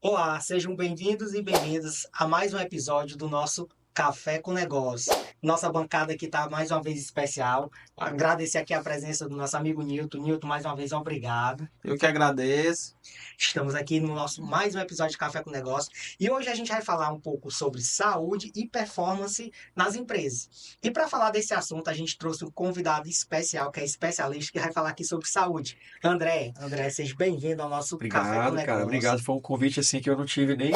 Olá, sejam bem-vindos e bem-vindas a mais um episódio do nosso Café com Negócio. Nossa bancada aqui está mais uma vez especial. Agradecer aqui a presença do nosso amigo Nilton. Nilton, mais uma vez, obrigado. Eu que agradeço. Estamos aqui no nosso mais um episódio de Café com Negócio e hoje a gente vai falar um pouco sobre saúde e performance nas empresas. E para falar desse assunto, a gente trouxe um convidado especial, que é especialista, que vai falar aqui sobre saúde. André, seja bem-vindo ao nosso Café com Obrigado, cara. Negócio. Obrigado. Foi um convite assim que eu não tive nem.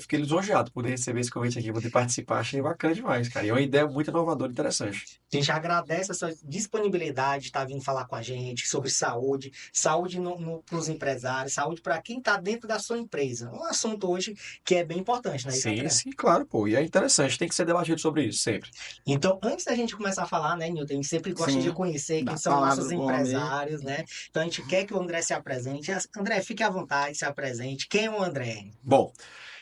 Fiquei lisonjeado por poder receber esse convite aqui, poder participar. Achei bacana demais, cara. E é uma ideia muito inovadora e interessante. A gente agradece a sua disponibilidade de estar vindo falar com a gente sobre saúde, saúde para os empresários, saúde para quem está dentro da sua empresa. Um assunto hoje que é bem importante, não é isso, Sim, André? sim, claro, pô. E é interessante, tem que ser debatido sobre isso sempre. Então, antes da gente começar a falar, né, Nilton, a gente sempre gosta de Sim, conhecer quem da são palavra nossos do homem aí. empresários, né? Então, a gente quer que o André se apresente. André, fique à vontade, se apresente. Quem é o André? Bom,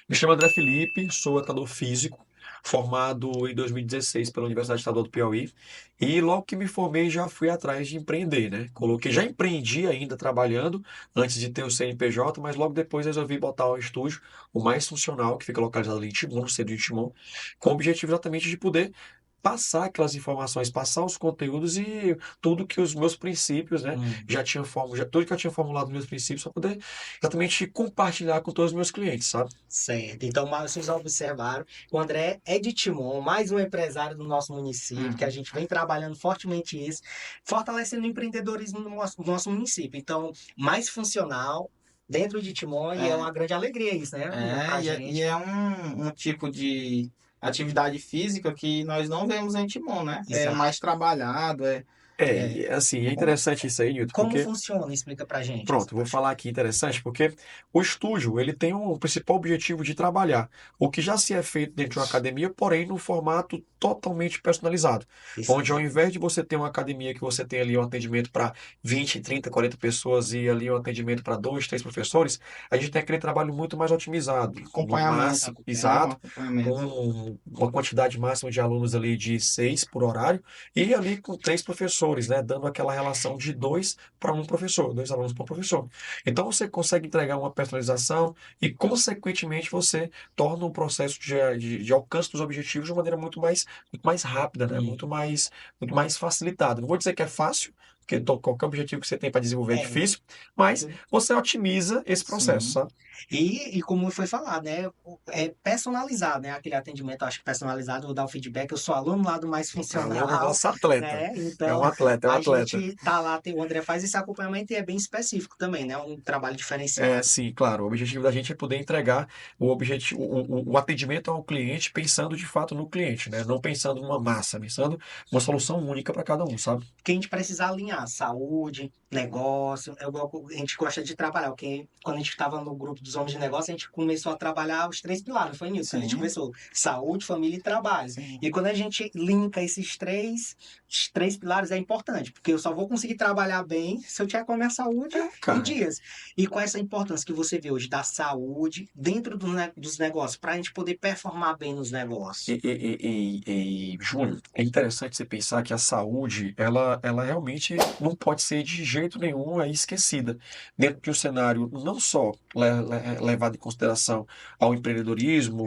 me chamo André Felipe, sou educador físico, formado em 2016 pela Universidade Estadual do Piauí. E logo que me formei, já fui atrás de empreender, né? Já empreendi ainda trabalhando, antes de ter o CNPJ, mas logo depois resolvi botar o estúdio, o mais funcional, que fica localizado ali em Timon, no centro de Timon, com o objetivo exatamente de poder passar aquelas informações, passar os conteúdos e tudo que os meus princípios, né, Hum. tudo que eu tinha formulado nos meus princípios para poder exatamente compartilhar com todos os meus clientes, sabe? Certo. Então, mas vocês observaram, o André é de Timon, mais um empresário do nosso município, que a Uhum. gente vem trabalhando fortemente isso, fortalecendo o empreendedorismo do nosso município. Então, mais funcional dentro de Timon, e é É, uma grande alegria isso, né, pra e gente. é um tipo de atividade física que nós não vemos em Timon, né? É Exato. mais trabalhado, É. E assim, é Como, interessante isso aí, Nilton, como porque funciona? Explica pra gente essa pronto, vou parte. falar aqui interessante, porque o estúdio ele tem um principal objetivo de trabalhar o que já se é feito dentro de uma academia, porém no formato totalmente personalizado, onde ao Exato. invés de você ter uma academia que você tem ali um atendimento para 20, 30, 40 pessoas e ali um atendimento para dois, três professores, a gente tem aquele trabalho muito mais otimizado, no Acompanhamento, máximo, né? Um exato, acompanhamento. com uma quantidade máxima de alunos ali de seis por horário e ali com três professores, né, dando aquela relação de dois para um professor, dois alunos para um professor. Então você consegue entregar uma personalização e, consequentemente, você torna o processo de alcance dos objetivos de uma maneira muito mais rápida, né? Hum. Muito mais facilitada. Não vou dizer que é fácil, porque qualquer objetivo que você tem para desenvolver é É. difícil, mas você otimiza esse processo, Sim. sabe? E como foi falado, né? É personalizado, né? Aquele atendimento, acho que personalizado, vou dar o feedback. Eu sou aluno lá do Mais Aluno Funcional, nosso atleta. né? É um Então, atleta, é um a atleta. gente tá lá, o André faz esse acompanhamento e é bem específico também, né? Um trabalho É, diferenciado. sim, claro. O objetivo da gente é poder entregar o atendimento ao cliente pensando de fato no cliente, né? Não pensando numa massa, pensando uma solução única para cada um, sabe? Que a gente precisa alinhar saúde, negócio, a gente gosta de trabalhar, porque quando a gente estava no grupo dos homens de negócio, a gente começou a trabalhar os três pilares, foi nisso que a gente Sim, começou, saúde, família e trabalho. sim. E quando a gente linka os três pilares é importante, porque eu só vou conseguir trabalhar bem se eu tiver com a minha saúde É, em cara. dias. E com essa importância que você vê hoje da saúde dentro dos negócios, para a gente poder performar bem nos negócios. Júnior, é interessante você pensar que a saúde, ela realmente não pode ser de jeito nenhum aí esquecida. Dentro de um cenário não só levado em consideração ao empreendedorismo,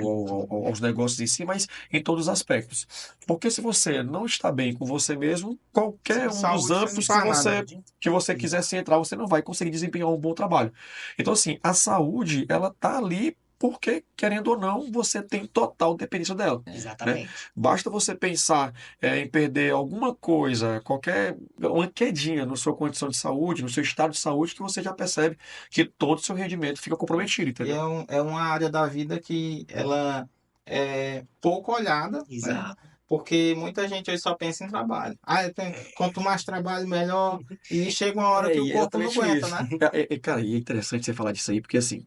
aos negócios em si, mas em todos os aspectos. Porque se você não está bem com você mesmo, qualquer Sem um dos saúde você não âmbitos faz nada. que você quisesse entrar, você não vai conseguir desempenhar um bom trabalho. Então, assim, a saúde, ela tá ali porque, querendo ou não, você tem total dependência dela, né? Exatamente. Basta você pensar em perder alguma coisa, uma quedinha na sua condição de saúde, no seu estado de saúde, que você já percebe que todo o seu rendimento fica comprometido, E entendeu? é uma área da vida que ela é pouco olhada, né? Exato. Porque muita gente hoje só pensa em trabalho. Ah, quanto mais trabalho, melhor. E chega uma hora que o E é corpo não exatamente aguenta, isso. né? Cara, e é interessante você falar disso aí, porque assim,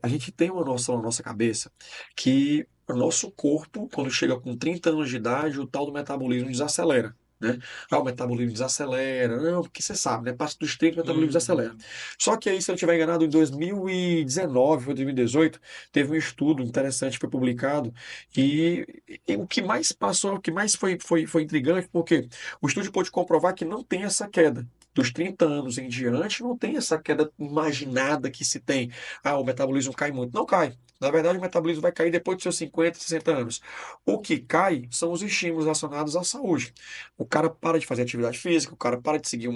a gente tem uma noção na nossa cabeça que o nosso corpo, quando chega com 30 anos de idade, o tal do metabolismo desacelera. Né? Ah, o metabolismo desacelera, não, porque você sabe, né? Passa dos 30, o metabolismo desacelera. Hum. Só que aí, se eu não estiver enganado, em 2019 ou 2018, teve um estudo interessante que foi publicado, e o que mais passou, o que mais foi intrigante, porque o estudo pôde comprovar que não tem essa queda. dos 30 anos em diante, não tem essa queda imaginada que se tem. Ah, o metabolismo cai muito. Não cai. Na verdade, o metabolismo vai cair depois dos seus 50, 60 anos. O que cai são os estímulos relacionados à saúde. O cara para de fazer atividade física, o cara para de seguir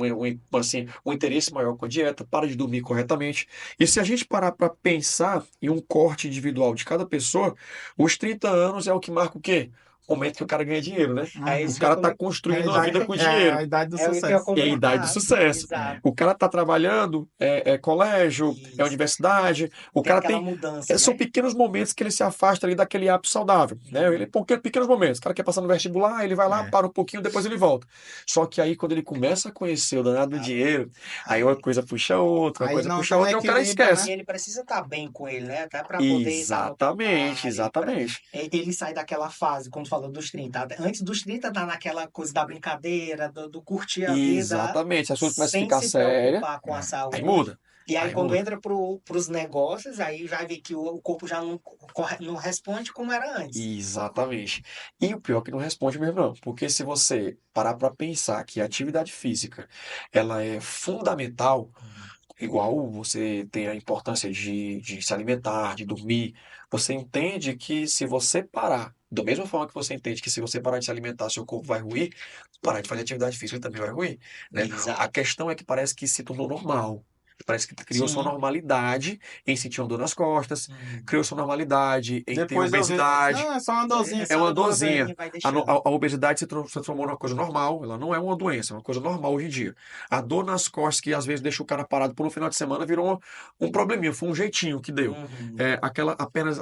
assim, um interesse maior com a dieta, para de dormir corretamente. E se a gente parar para pensar em um corte individual de cada pessoa, os 30 anos é o que marca o quê? O momento que o cara ganha dinheiro, né? É Uhum. isso O que eu cara está come- construindo uma vida com É a dinheiro. idade do é o que eu ia sucesso. É a idade do comentar. sucesso. Exato. O cara está trabalhando, é colégio, é Isso. universidade. O Tem cara aquela tem. mudança, São né? pequenos momentos que ele se afasta ali daquele hábito saudável, né? Ele, porque pequenos momentos. O cara quer passar no vestibular, ele vai lá, É. para um pouquinho, depois ele volta. Só que aí, quando ele começa a conhecer o danado do Ah, dinheiro, aí uma coisa puxa outra, uma Aí coisa não puxa tem um outra, e o cara equilíbrio, E esquece. né? ele precisa estar bem com ele, né? Até para poder estar no Exatamente, trabalho. exatamente. Ele sai daquela fase, quando falou dos 30. Antes dos 30 tá naquela coisa da brincadeira, do curtir a vida, Exatamente. As coisas começam a sem ficar se sérias, preocupar com a aí saúde. muda. E aí, Aí quando muda. entra pros negócios, aí vai ver que o corpo já não responde como era antes. Exatamente. E o pior é que não responde mesmo, não. Porque se você parar para pensar que a atividade física ela é fundamental, igual você tem a importância de se alimentar, de dormir, você entende que se você parar, da mesma forma que você entende que se você parar de se alimentar, seu corpo vai ruir, parar de fazer atividade física também vai ruir, né? A Exato. questão é que parece que se tornou normal. Parece que criou sua Sim. normalidade em sentir uma dor nas costas, Hum. criou sua normalidade em ter Depois eu vi. obesidade. Não, é só uma dorzinha É É aqui, uma só depois vem. dorzinha. dorzinha, vai A, no- deixando. a obesidade se transformou numa coisa normal. Ela não é uma doença, é uma coisa normal hoje em dia. A dor nas costas, que às vezes deixa o cara parado por um final de semana, virou um probleminha, foi um jeitinho que deu. Uhum.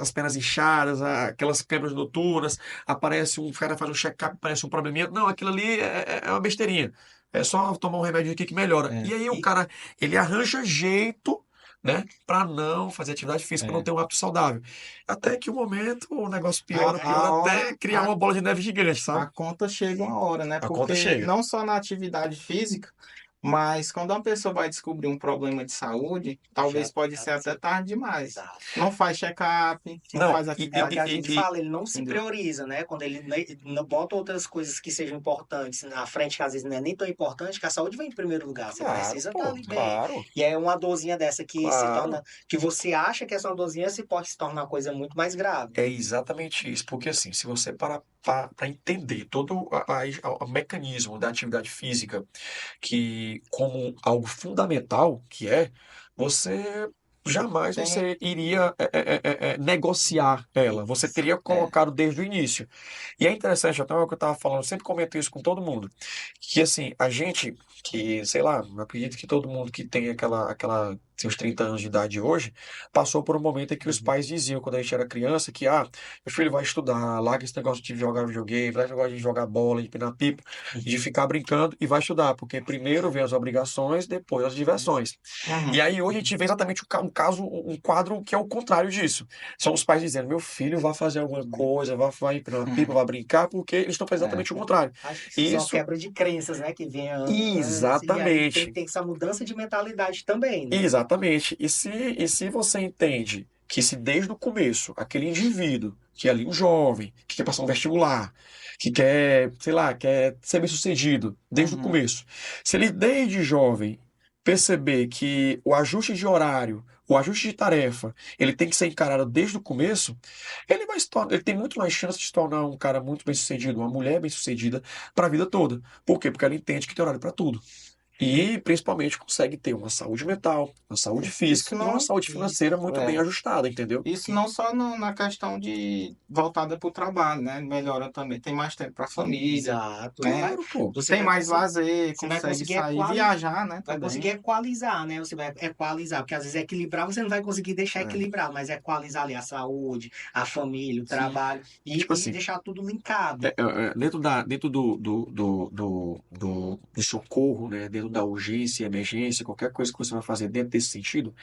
As pernas inchadas, aquelas quebras noturnas, aparece um cara faz um check-up, aparece um probleminha. Não, aquilo ali é uma besteirinha. É só tomar um remédio aqui que melhora. É, E aí o E, cara, ele arranja jeito, né, para não fazer atividade física, para não é. ter um hábito saudável. Até que o momento o negócio piora, piora A até hora, criar uma bola de neve gigante, a sabe? conta chega uma hora, né? A conta Porque chega. não só na atividade física, mas quando uma pessoa vai descobrir um problema de saúde, talvez já, pode já ser até tarde demais. exato. Não faz check-up, não Não, faz É o que atividade a gente física, fala, ele não se entendeu? prioriza, né? Quando ele não bota outras coisas que sejam importantes na frente, que às vezes não é nem tão importante, que a saúde vem em primeiro lugar. Você claro, precisa estar pô, ali bem. claro, E é uma dorzinha dessa que se torna, claro. que você acha que é só uma dorzinha, se pode se tornar uma coisa muito mais grave. É exatamente isso, porque assim, se você parar para entender todo o mecanismo da atividade física que como algo fundamental que é, você jamais Tem, você iria negociar ela, você Isso. teria é, colocado desde o início. E é interessante, até o que eu estava falando, eu sempre comento isso com todo mundo, que assim, a gente que, sei lá, eu acredito que todo mundo que tem seus 30 anos de idade hoje, passou por um momento em que os Uhum. pais diziam, quando a gente era criança, que, meu filho vai estudar, larga esse negócio de jogar videogame, larga esse negócio de jogar bola, de pinar pipa, de ficar brincando e vai estudar, porque primeiro vem as obrigações, depois as diversões. E uhum, aí hoje a gente vê exatamente um quadro que é o contrário disso. São os pais dizendo, meu filho vai fazer alguma coisa, vai empinar pipa, uhum, vai brincar, porque eles estão fazendo é. exatamente o contrário. Acho que isso é uma Isso, quebra de crenças, né? Que vem antes, e aí tem que exatamente. ter essa mudança de mentalidade também, né? Exatamente. E se você entende que se desde o começo, aquele indivíduo, que é ali um jovem, que quer passar um vestibular, que quer, sei lá, quer ser bem-sucedido desde o Uhum. começo, se ele desde jovem perceber que o ajuste de horário, o ajuste de tarefa, ele tem que ser encarado desde o começo, ele tem muito mais chance de se tornar um cara muito bem-sucedido, uma mulher bem-sucedida para a vida toda. Por quê? Porque ela entende que tem horário para tudo. E, principalmente, consegue ter uma saúde mental, uma saúde Isso física e uma não, saúde Isso. financeira muito bem é. ajustada, entendeu? Isso não só na questão de voltada para o trabalho, né? Melhora também. Tem mais tempo para a família, Exato. né? Claro, pô. Você Tem vai mais conseguir, lazer, você vai consegue conseguir sair, viajar, né? vai conseguir Também. equalizar, né? Você vai equalizar, porque às vezes equilibrar você não vai conseguir deixar É. equilibrado, mas equalizar ali a saúde, a família, o Sim. trabalho Tipo e assim, deixar tudo linkado. dentro do socorro, né, dentro da urgência, emergência, qualquer coisa que você vai fazer dentro desse sentido,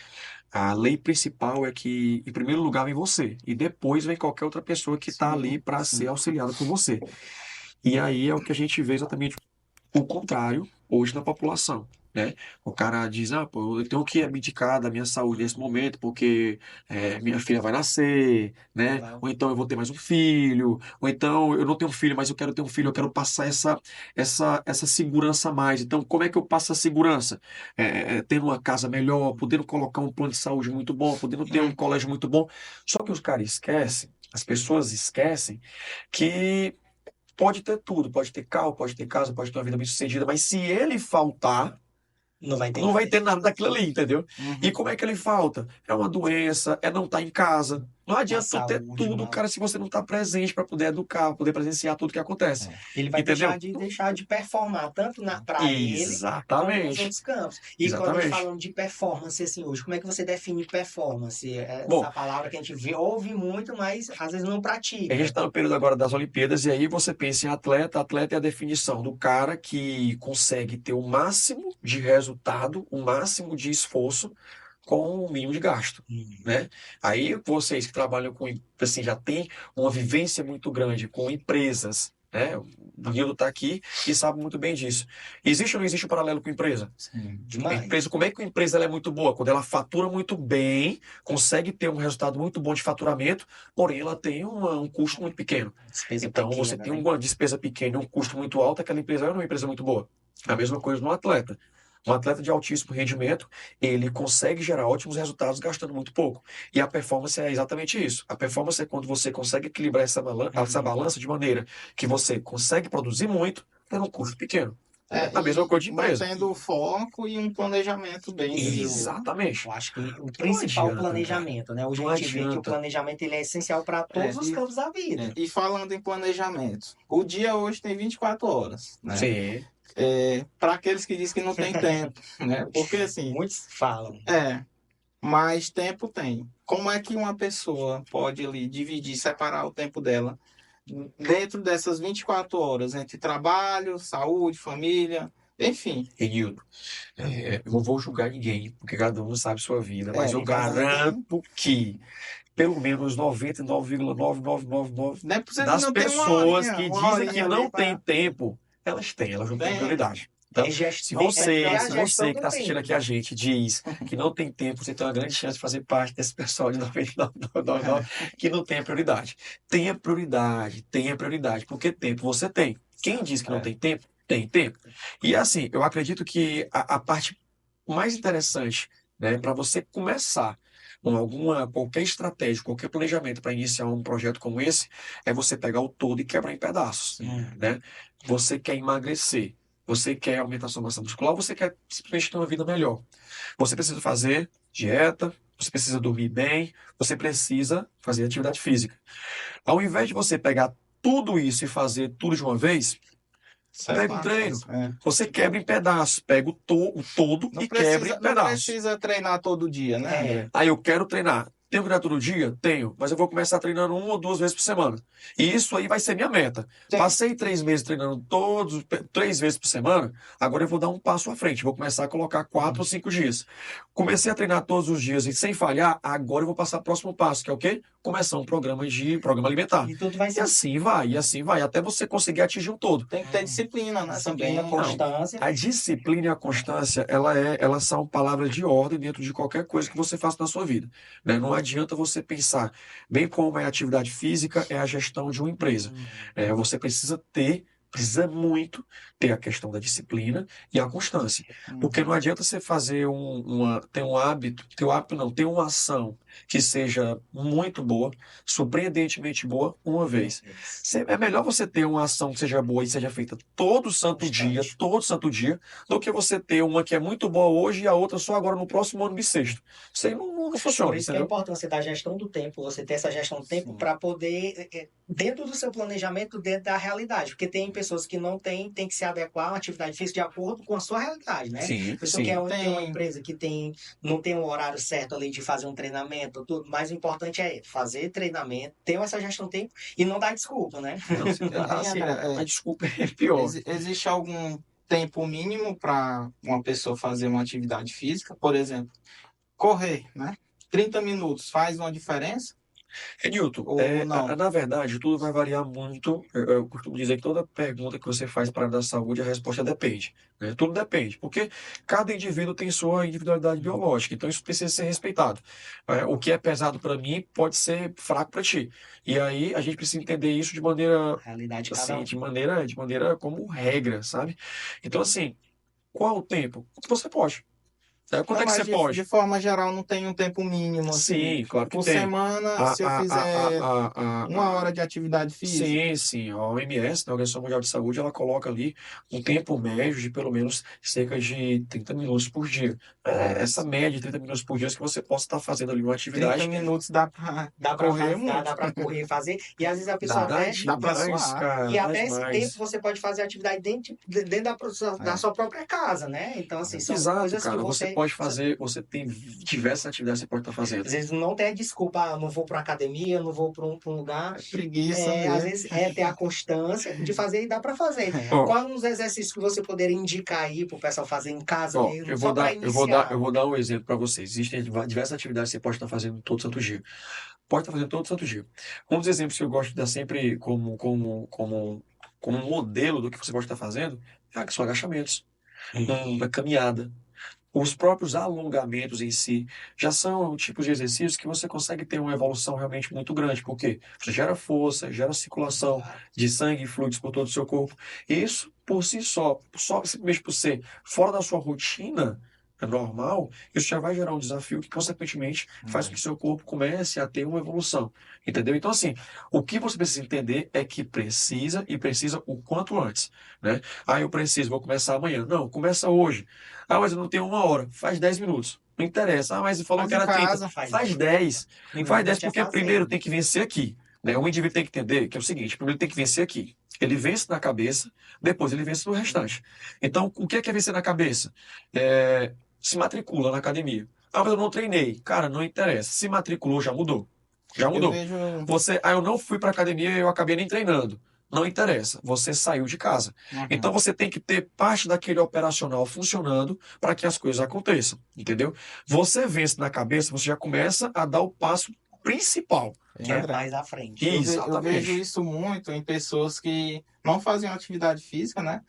a lei principal é que, em primeiro lugar, vem você, e depois vem qualquer outra pessoa que está ali Sim, para ser sim. auxiliada por você. E aí é o que a gente vê exatamente o contrário hoje na população. né? O cara diz, pô, eu tenho que abdicar da minha saúde nesse momento porque minha filha vai nascer, né? Vai. Ou então eu vou ter mais um filho, ou então eu não tenho filho, mas eu quero ter um filho, eu quero passar essa segurança a mais. Então, como é que eu passo a segurança? Tendo uma casa melhor, podendo colocar um plano de saúde muito bom, podendo ter um colégio muito bom. Só que os caras esquecem, as pessoas esquecem que pode ter tudo, pode ter carro, pode ter casa, pode ter uma vida bem-sucedida, mas se ele faltar, Não vai ter não vai nada. ter nada daquilo ali, entendeu? E Uhum. como é que ele falta? É uma doença, é não estar em casa. Não adianta tu ter saúde, tudo, cara, se você não está presente para poder educar, poder presenciar tudo que acontece. Ele vai Entendeu? deixar de performar tanto para ele quanto nos Exatamente. outros campos. E quando a gente Exatamente. falando de performance assim hoje, como é que você define performance? Bom, Essa palavra que a gente ouve muito, mas às vezes não a pratica. gente está no período agora das Olimpíadas, e aí você pensa em atleta. Atleta é a definição do cara que consegue ter o máximo de resultado, o máximo de esforço com o mínimo de gasto, né? Aí vocês que trabalham com, assim, já tem uma vivência muito grande com empresas, né? O Danilo está aqui e sabe muito bem disso. Existe ou não existe um paralelo com empresa? Sim, A demais. empresa, como é que a empresa ela é muito boa? Quando ela fatura muito bem, consegue ter um resultado muito bom de faturamento, porém ela tem um custo muito pequeno. Despesa Então, pequena, você tem né? uma despesa pequena e um custo muito alto, aquela empresa é uma empresa muito boa. A mesma coisa no atleta. Um atleta de altíssimo rendimento, ele consegue gerar ótimos resultados gastando muito pouco. E a performance é exatamente isso. A performance é quando você consegue equilibrar essa balança de maneira que você consegue produzir muito por um custo pequeno. É a mesma E coisa de empresa. mantendo o foco e um planejamento bem Exatamente. Eu acho que o Porque não principal adianta, cara. planejamento, né? Hoje Não a gente vê que o adianta. planejamento ele é essencial para todos os e, campos da vida. e falando em planejamento, o dia hoje tem 24 horas, né? Sim. Para aqueles que dizem que não tem tempo, né? Porque assim, Muitos falam. mas tempo tem. Como é que uma pessoa pode ali dividir, separar o tempo dela dentro dessas 24 horas entre trabalho, saúde, família, enfim. Renildo, eu não vou julgar ninguém, porque cada um sabe sua vida, mas eu Cada um tem. garanto que pelo menos 99,99999 Não é possível que das não tenha pessoas que uma dizem que horinha ali não tem para. tempo, elas não têm Tem. prioridade. Então, se é a se gestão você que do está assistindo tempo. aqui a gente diz que não tem tempo, você tem uma grande chance de fazer parte desse pessoal de 99,999 que não tem a prioridade. Tenha prioridade, porque tempo você tem. Quem diz que não tem tempo, tem tempo. E assim, eu acredito que a parte mais interessante, né, para você começar qualquer estratégia, qualquer planejamento para iniciar um projeto como esse, é você pegar o todo e quebrar em pedaços, né? Você quer emagrecer, você quer aumentar sua massa muscular, ou você quer simplesmente ter uma vida melhor. Você precisa fazer dieta, você precisa dormir bem, você precisa fazer atividade física. Ao invés de você pegar tudo isso e fazer tudo de uma vez, pega um treino. Você quebra em pedaços, pega o todo e quebra em Não pedaços. precisa treinar todo dia, né, André? Aí eu quero treinar. Tenho que treinar todo dia? Tenho, mas eu vou começar treinando 1 ou 2 vezes por semana. E isso aí vai ser minha meta. Sim. Passei 3 meses treinando 3 vezes por semana, agora eu vou dar um passo à frente. Vou começar a colocar 4 ou 5 dias. Comecei a treinar todos os dias e sem falhar, agora eu vou passar o próximo passo, que é o quê? Começar um programa alimentar. E tudo vai E ser assim vai, até você conseguir atingir um todo. Tem que ter disciplina, né? disciplina, Também. constância. A disciplina e a constância, elas são palavras de ordem dentro de qualquer coisa que você faça na sua vida, né? Não adianta você pensar, bem como é a atividade física, é a gestão de uma empresa. Você precisa muito ter a questão da disciplina e a constância. Porque não adianta você fazer ter um hábito, ter uma ação que seja muito boa, surpreendentemente boa, uma vez. É melhor você ter uma ação que seja boa e seja feita todo santo dia, do que você ter uma que é muito boa hoje e a outra só agora no próximo ano bissexto. Isso aí não funciona, Por isso que é a entendeu? importância da gestão do tempo, você ter essa gestão do tempo para poder, dentro do seu planejamento, dentro da realidade. Porque tem pessoas que não têm, tem que se adequar a uma atividade física de acordo com a sua realidade, né? Sim, Pessoa sim. que tem uma empresa que não tem um horário certo ali de fazer um treinamento, tudo. Mais importante é fazer treinamento, ter essa gestão do tempo e não dar desculpa, né? A desculpa é pior. Existe algum tempo mínimo para uma pessoa fazer uma atividade física? Por exemplo, correr, né? 30 minutos faz uma diferença? Newton, Ou não? na verdade, tudo vai variar muito. Eu costumo dizer que toda pergunta que você faz para a área da saúde, a resposta depende, né? Tudo depende, porque cada indivíduo tem sua individualidade biológica, então isso precisa ser respeitado. O que é pesado para mim pode ser fraco para ti. E aí a gente precisa entender isso de maneira, Realidade de cada assim, um. de maneira como regra, sabe? Então, assim, qual o tempo? O que você pode. Quanto Não, é que mas você de pode? forma geral não tem um tempo mínimo, assim. Sim, claro que Por tem. semana, A, se eu a, fizer a, a, uma a, a, hora de atividade física. Sim, sim. A OMS, né, a Organização Mundial de Saúde, ela coloca ali um tempo médio de pelo menos cerca de 30 minutos por dia. Essa média de 30 minutos por dia é que você possa estar fazendo ali uma 30 atividade. minutos dá para Dá para correr fazer, muito. dá para correr e fazer. E às vezes a pessoa Dá até. Dá para demais, suar. cara, E dá até esse tempo demais. você pode fazer atividade dentro da É. sua própria casa, né? Então, assim, são Exato, coisas que cara. Você você. pode fazer, você tem diversas atividades que você pode estar fazendo. Às vezes não tem a desculpa, eu não vou para academia, eu não vou para um lugar. É preguiça Às mesmo. vezes é ter a constância de fazer e dá para fazer. É. Ó, Quais uns exercícios que você poderia indicar aí para o pessoal fazer em casa ó, mesmo, eu vou só para dar, eu vou dar, eu iniciar? vou dar um exemplo para vocês. Existem diversas atividades que você pode estar fazendo todo santo dia. Pode estar fazendo todo santo dia. Um dos exemplos que eu gosto de dar sempre como modelo do que você pode estar fazendo são agachamentos, uma caminhada. Os próprios alongamentos em si já são tipos de exercícios que você consegue ter uma evolução realmente muito grande, porque você gera força, gera circulação de sangue e fluidos por todo o seu corpo. E isso, por si só simplesmente por ser fora da sua rotina normal, isso já vai gerar um desafio que, consequentemente, faz com que seu corpo comece a ter uma evolução. Entendeu? Então, assim, o que você precisa entender é que precisa e precisa o quanto antes, né? Ah, eu preciso, vou começar amanhã. Não, começa hoje. Ah, mas eu não tenho uma hora. Faz 10 minutos. Não interessa. Ah, mas você falou Faz que em era 30. casa. Faz 10. O Faz 10 importante é porque fazer. primeiro tem que vencer aqui, né? O indivíduo tem que entender que é o seguinte: primeiro tem que vencer aqui. Ele vence na cabeça, depois ele vence no restante. Então, o que é vencer na cabeça? Se matricula na academia. Ah, mas eu não treinei. Cara, não interessa. Se matriculou, já mudou. Já Eu mudou. vejo. Eu não fui para academia e eu acabei nem treinando. Não interessa, você saiu de casa. Então Uhum. você tem que ter parte daquele operacional funcionando para que as coisas aconteçam, entendeu? Você vence na cabeça, você já começa a dar o passo principal. Bem, Que é André. mais à frente. Eu vejo Exatamente. isso muito em pessoas que não faziam atividade física, né?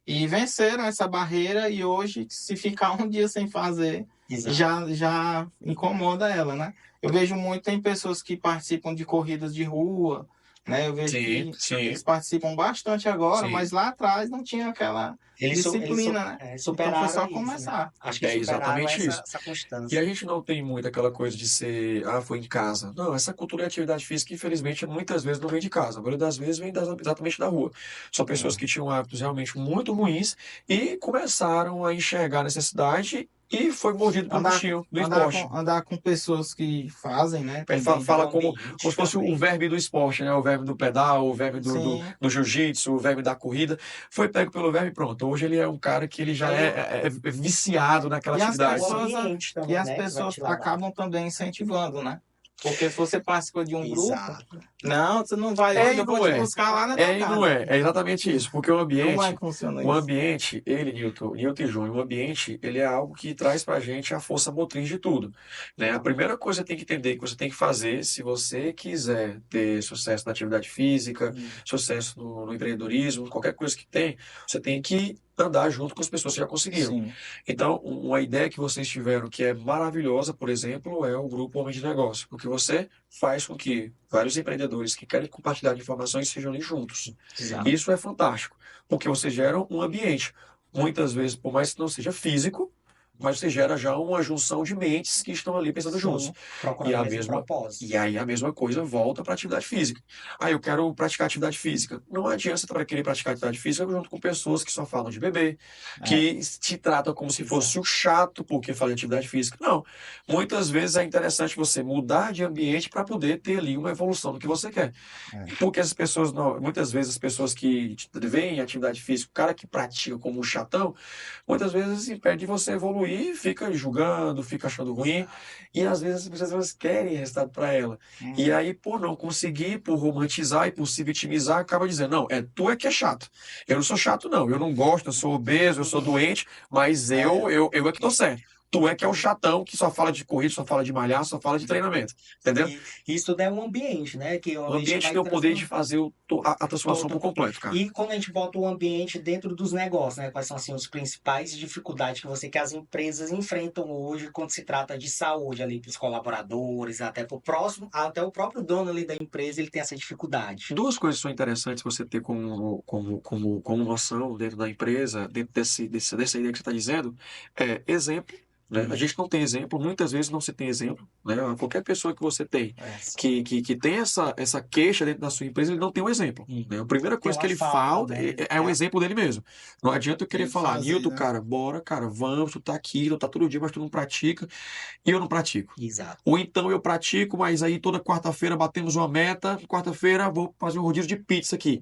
E venceram essa barreira e hoje, se ficar um dia sem fazer, Exato. já incomoda ela, né? Eu vejo muito em pessoas que participam de corridas de rua, né? Eu vejo Sim, que sim, eles participam bastante agora, sim. mas lá atrás não tinha aquela disciplina, né? Então foi superaram só isso, né? começar. Acho que É superaram exatamente isso. essa E constância. a gente não tem muito aquela coisa de ser, foi em casa. Não, essa cultura de atividade física, infelizmente, muitas vezes não vem de casa. A maioria das vezes vem exatamente da rua. São pessoas que tinham hábitos realmente muito ruins e começaram a enxergar a necessidade e foi mordido pelo Andar, bichinho do esporte. andar com pessoas que fazem, né? Aí fala, Também. fala O como, ambiente como se fosse o também. verme do esporte, né? O verme do pedal, o verme do Sim. do jiu-jitsu, o verme da corrida. Foi pego pelo verme e pronto. Hoje ele é um cara que ele já é viciado naquela E as O atividade. pessoas, ambiente e também, as né? Que vai pessoas te levar. acabam também incentivando, né? Porque se você participa de um grupo, Exato. não, você não vai hoje, E eu vou não te é. buscar lá na tua E não casa. é. É exatamente isso. Porque Como é que funciona o isso? ambiente, ele, Newton e Júnior, o ambiente, ele é algo que traz pra gente a força motriz de tudo, né? A primeira coisa que você tem que entender, que você tem que fazer, se você quiser ter sucesso na atividade física, sucesso no empreendedorismo, qualquer coisa que tem, você tem que andar junto com as pessoas que já conseguiram. Sim. Então, uma ideia que vocês tiveram que é maravilhosa, por exemplo, é o Grupo Homem de Negócio, porque você faz com que vários empreendedores que querem compartilhar informações sejam ali juntos. Exato. Isso é fantástico, porque você gera um ambiente, muitas vezes, por mais que não seja físico, mas você gera já uma junção de mentes que estão ali pensando juntos. Sim. E Procurando a o mesmo mesma, propósito. e aí a mesma coisa volta para a atividade física. Ah, eu quero praticar atividade física. Não adianta você querer praticar atividade física junto com pessoas que só falam de beber, que te tratam como se fosse o chato porque fala de atividade física. Não. Muitas vezes é interessante você mudar de ambiente para poder ter ali uma evolução do que você quer. Porque as pessoas, muitas vezes as pessoas que veem atividade física, o cara que pratica como um chatão, muitas vezes impede de você evoluir, fica julgando, fica achando ruim, e às vezes as pessoas querem resultado para ela. E aí, por não conseguir, por romantizar e por se vitimizar, acaba dizendo, não, tu é que é chato. Eu não sou chato, não. Eu não gosto, eu sou obeso, eu sou doente, mas eu é que tô certo. Tu é que é o chatão que só fala de corrida, só fala de malhar, só fala de treinamento. Entendeu? E isso tudo é um ambiente, né? Que o O ambiente tem o poder de fazer a transformação por completo, cara. E quando a gente bota o ambiente dentro dos negócios, né? Quais são assim, as principais dificuldades que as empresas enfrentam hoje quando se trata de saúde ali para os colaboradores, até para o próximo, até o próprio dono ali da empresa, ele tem essa dificuldade. Duas coisas são interessantes você ter como noção dentro da empresa, dentro dessa ideia que você está dizendo, exemplo. Né? A gente não tem exemplo, muitas vezes não se tem exemplo. Né? Qualquer pessoa que você tem que tem essa queixa dentro da sua empresa, ele não tem um exemplo. Né? A primeira coisa que ele fala é o exemplo dele mesmo. Não adianta eu querer falar, Nilton, cara, bora, cara, vamos, tu tá aqui, tu tá todo dia, mas tu não pratica, e eu não pratico. Exato. Ou então eu pratico, mas aí toda quarta-feira batemos uma meta, quarta-feira vou fazer um rodízio de pizza aqui.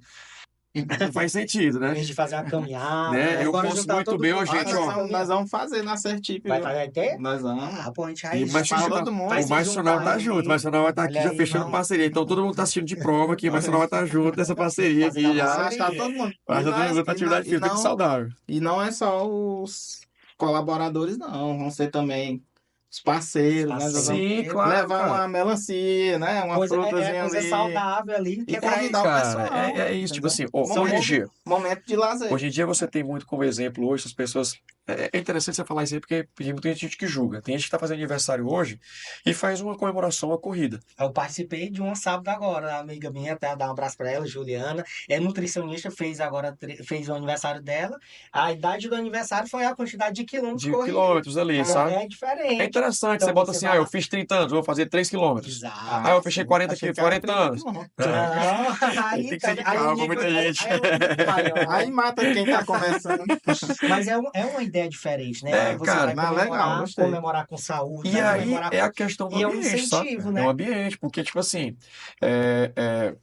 Não faz sentido, né? Em vez de fazer uma caminhada. Né? Eu agora posso juntar muito todo bem, mundo. ó, gente, ó. Nós vamos fazer na Certip. Vai viu? fazer até? Nós vamos. Ah, pô, a gente E vai o mais chamar todo mundo. vai o se mais funcional juntar tá junto, o mais funcional vai estar aqui Olha já aí, fechando não. parceria. Então todo mundo tá assistindo de prova aqui, mas funcional vai estar junto nessa parceria Fazendo aqui a já. parceria. Tá todo mundo. Mas todo mundo tá atividade física e saudável. E não é só os colaboradores, não. Vão ser também os parceiros, né? Nós vamos Sim, claro, levar cara. uma melancia, né? Uma frutazinha coisa ali. saudável ali. Que E é pra convidar o Cara, pessoal. é isso, tipo assim, ó, Momento- hoje em dia, Momento de lazer. Hoje em dia você tem muito como exemplo hoje, as pessoas. É interessante você falar isso aí, porque tem muita gente que julga. Tem gente que está fazendo aniversário hoje e faz uma comemoração à corrida. Eu participei de um sábado agora, a amiga minha, até dar um abraço pra ela, Juliana, é nutricionista, fez o aniversário dela. A idade do aniversário foi a quantidade de quilômetros De corridos. quilômetros ali, sabe? É diferente. É interessante, Então você bota você assim, vai eu lá. fiz 30 anos, vou fazer 3 quilômetros. Exato. Ah, eu fechei 40 Achei aqui, que era 40 anos. quilômetros. Não, aí, Tem que ser de aí o calma, nível- muita gente. aí é muito maior. Aí mata quem tá começando. Mas é uma ideia diferente, né? É, Você cara, vai legal, gostei. comemorar com saúde, E vai aí comemorar é a questão do E é um ambiente, sabe? incentivo, É né? um ambiente, porque, tipo assim,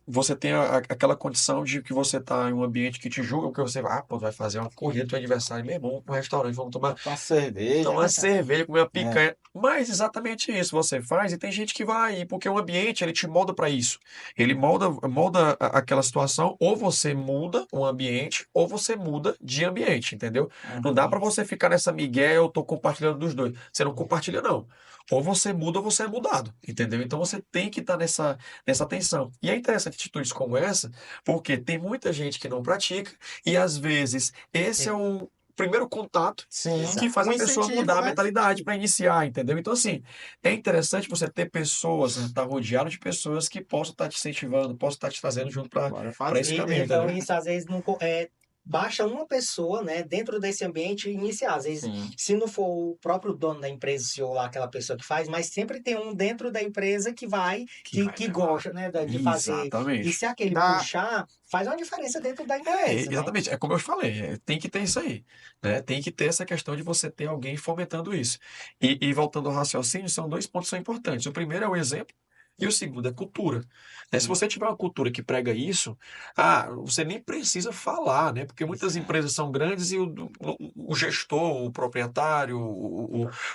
você tem aquela condição de que você tá em um ambiente que te julga, porque você pô, vai fazer uma corrida do teu aniversário, meu irmão, vamos para um restaurante, vamos tomar Com cerveja. uma cerveja, comer uma picanha. Mas exatamente isso você faz, e tem gente que vai, porque o ambiente, ele te molda para isso. Ele molda aquela situação, ou você muda o ambiente, ou você muda de ambiente, entendeu? Não dá para você ficar nessa migué, eu tô compartilhando dos dois. Você não compartilha, não. Ou você muda ou você é mudado, entendeu? Então você tem que estar nessa tensão. E é interessante atitudes como essa, porque tem muita gente que não pratica, e às vezes esse é o primeiro contato Sim. que faz Um a pessoa incentivo, mudar a né? mentalidade para iniciar, entendeu? Então, assim, é interessante você ter pessoas, né, estar rodeado de pessoas que possam estar te incentivando, possam estar te trazendo junto para Bora esse fazer. caminho, Então, entendeu? isso às vezes não, baixa uma pessoa, né, dentro desse ambiente iniciar. Às vezes, Sim. se não for o próprio dono da empresa, CEO lá, aquela pessoa que faz, mas sempre tem um dentro da empresa que gosta, né, de fazer. Exatamente. E se aquele Dá- puxar, faz uma diferença dentro da É, empresa, né? exatamente, é como eu te falei, tem que ter isso aí, né? Tem que ter essa questão de você ter alguém fomentando isso. E voltando ao raciocínio, são dois pontos que são importantes. O primeiro é o exemplo e o segundo é cultura. Né? Se você tiver uma cultura que prega isso, você nem precisa falar, né? Porque muitas empresas são grandes e o gestor, o proprietário,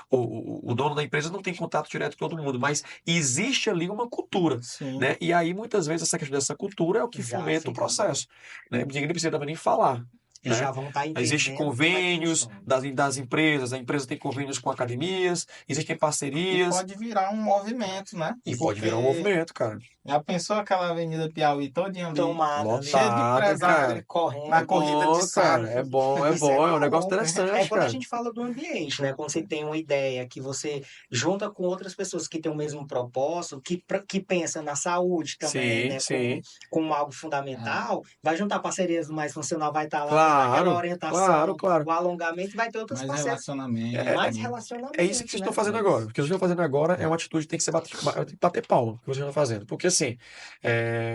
o dono da empresa não tem contato direto com todo mundo, mas existe ali uma cultura. Sim. Né? E aí, muitas vezes, essa questão dessa cultura é o que Já fomenta o fica. processo. Né? Ninguém precisa também nem falar. Eles Né? já vão estar entendendo Existem como é que convênios funciona. das empresas, a empresa tem convênios com academias, existem E parcerias, pode virar um movimento, né? e pode virar um Porque movimento, cara. Já pensou aquela Avenida Piauí todinha ali? Tomada, né? Cheio de Lotada, empresário cara. correndo. na corrida bom, de sábado. cara. É bom, é Isso bom, é um bom. negócio É interessante, quando a cara. gente fala do ambiente, né? Quando você tem uma ideia que você junta com outras pessoas que têm o mesmo propósito, que pensam na saúde também, Sim, né? sim. Como algo fundamental, vai juntar parcerias mais funcional, vai estar lá Claro, aquela orientação, claro. o alongamento, vai ter outros Mais parceiros, relacionamento. mais relacionamento. É isso que vocês né? estão fazendo agora. O que vocês estão fazendo agora é uma atitude que tem que ser bater palma, que vocês estão fazendo. Porque assim,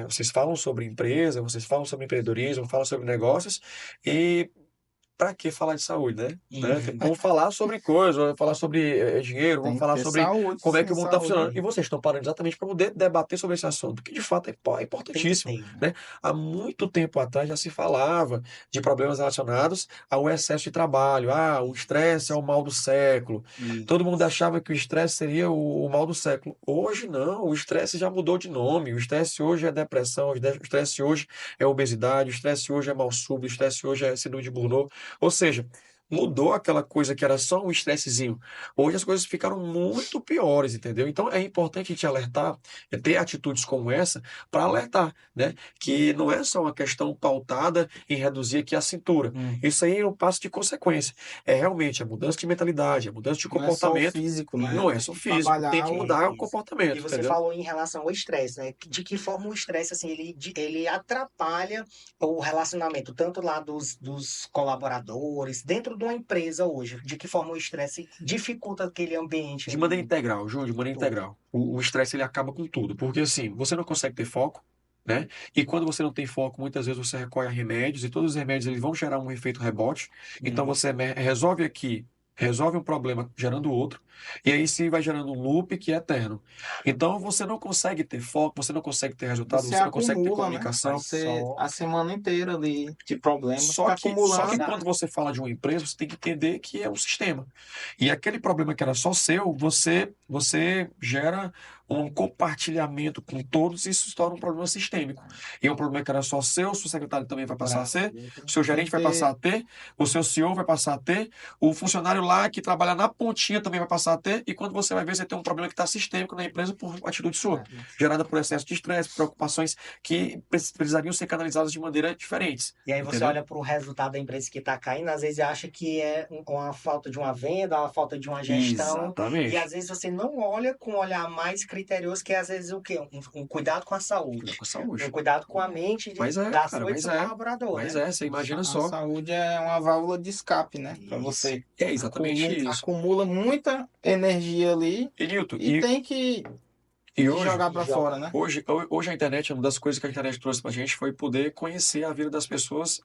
vocês falam sobre empresa, vocês falam sobre empreendedorismo, falam sobre negócios, e para que falar de saúde, né? Vamos falar sobre coisas, vamos falar sobre dinheiro, Tem vamos que falar ter sobre saúde, como é sim, que o mundo está saúde. funcionando. E vocês estão parando exatamente para poder debater sobre esse assunto, que de fato é Tem que importantíssimo. ter, Né? Há muito tempo atrás já se falava de problemas relacionados ao excesso de trabalho. O estresse é o mal do século. E Todo mundo achava que o estresse seria o mal do século. Hoje não, o estresse já mudou de nome. O estresse hoje é depressão, o estresse hoje é obesidade, o estresse hoje é mal súbito, o estresse hoje é síndrome de Burnout. Ou seja, mudou aquela coisa que era só um estressezinho. Hoje as coisas ficaram muito piores, entendeu? Então é importante a gente alertar, ter atitudes como essa para alertar, né? Que não é só uma questão pautada em reduzir aqui a cintura. Isso aí é um passo de consequência. É realmente a mudança de mentalidade, a mudança de Não é só o comportamento. físico, né? Não é Tem só que físico, tem trabalhar que o... mudar o Isso. comportamento, E você entendeu? falou em relação ao estresse, né? De que forma o estresse, assim, ele atrapalha o relacionamento, tanto lá dos colaboradores, dentro de uma empresa hoje. De que forma o estresse dificulta aquele ambiente De maneira ali integral, Júlio, de maneira todo. integral. O estresse ele acaba com tudo, porque assim, você não consegue ter foco, né? E quando você não tem foco, muitas vezes você recorre a remédios e todos os remédios eles vão gerar um efeito rebote. Então você resolve aqui, resolve um problema gerando outro, e aí sim vai gerando um loop que é eterno. Então você não consegue ter foco, você não consegue ter resultado, Você você não consegue ter acumula, né? comunicação. Você, Só a semana inteira ali de problemas, Só fica que, só que acumulando. quando você fala de uma empresa, você tem que entender que é um sistema. E aquele problema que era só seu, você gera um compartilhamento com todos e isso se torna um problema sistêmico. E é um problema que era só seu, o seu secretário também vai passar a ser, o seu Tem gerente que vai passar a ter ter, o seu CEO vai passar a ter, o funcionário lá que trabalha na pontinha também vai passar a ter, e quando você vai ver, você tem um problema que está sistêmico na empresa por atitude sua, gerada por excesso de estresse, preocupações que precisariam ser canalizadas de maneira diferentes. E aí você Entendeu? olha para o resultado da empresa que está caindo, às vezes acha que é uma falta de uma venda, uma falta de uma gestão, e Exatamente. às vezes você não olha com um olhar mais criterioso, que é às vezes o quê? Um cuidado com a Cuidar saúde, com a saúde. um cuidado com a mente Mas é, da cara, sua e do mas seu é. colaborador, Mas né? é, você imagina a só. saúde é uma válvula de escape, né? Para Isso. você É exatamente isso. acumula muita energia ali E Nilton, e tem que e hoje, jogar para joga. fora, né? hoje a internet, uma das coisas que a internet trouxe pra gente foi poder conhecer a vida das pessoas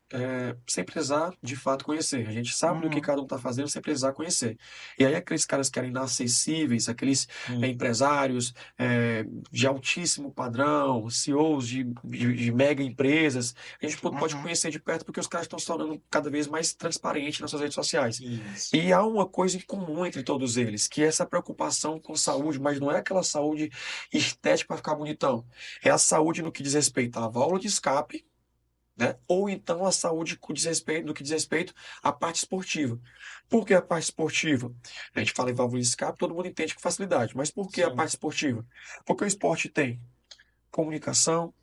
sem precisar de fato conhecer. A gente sabe do que cada um está fazendo sem precisar conhecer. E aí aqueles caras que eram inacessíveis, aqueles empresários de altíssimo padrão, CEOs de mega empresas, a gente pode conhecer de perto porque os caras estão se tornando cada vez mais transparentes nas suas redes sociais. Isso. E há uma coisa em comum entre todos eles, que é essa preocupação com saúde, mas não é aquela saúde estética para ficar bonitão. É a saúde no que diz respeito à válvula de escape, né? Ou então a saúde no que diz respeito à parte esportiva. Por que a parte esportiva? A gente fala em válvula de escape, todo mundo entende com facilidade. Mas por que a Sim. parte esportiva? Porque o esporte tem comunicação,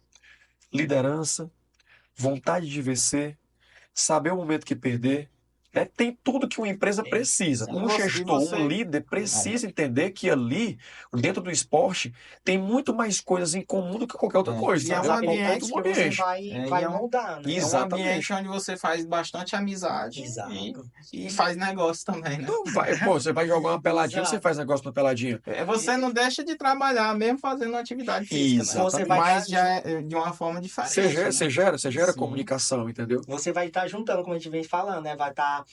liderança, vontade de vencer, saber o momento que perder. Tem tudo que uma empresa precisa. Exato. Um gestor, um líder precisa entender que ali, dentro do esporte, tem muito mais coisas em comum do que qualquer outra coisa. E é um Sabe? ambiente Pontos que que você ambiente. vai é um- moldando. É um Exatamente. ambiente onde você faz bastante amizade Exato. e faz negócio também, né? Não vai, pô, você vai jogar uma peladinha, Exato. você faz negócio na peladinha. Você não deixa de trabalhar, mesmo fazendo uma atividade física, né? Exatamente. Você vai Mas estar já é de uma forma diferente. Você gera Sim. comunicação, entendeu? Você vai estar juntando, como a gente vem falando, né? Vai estar.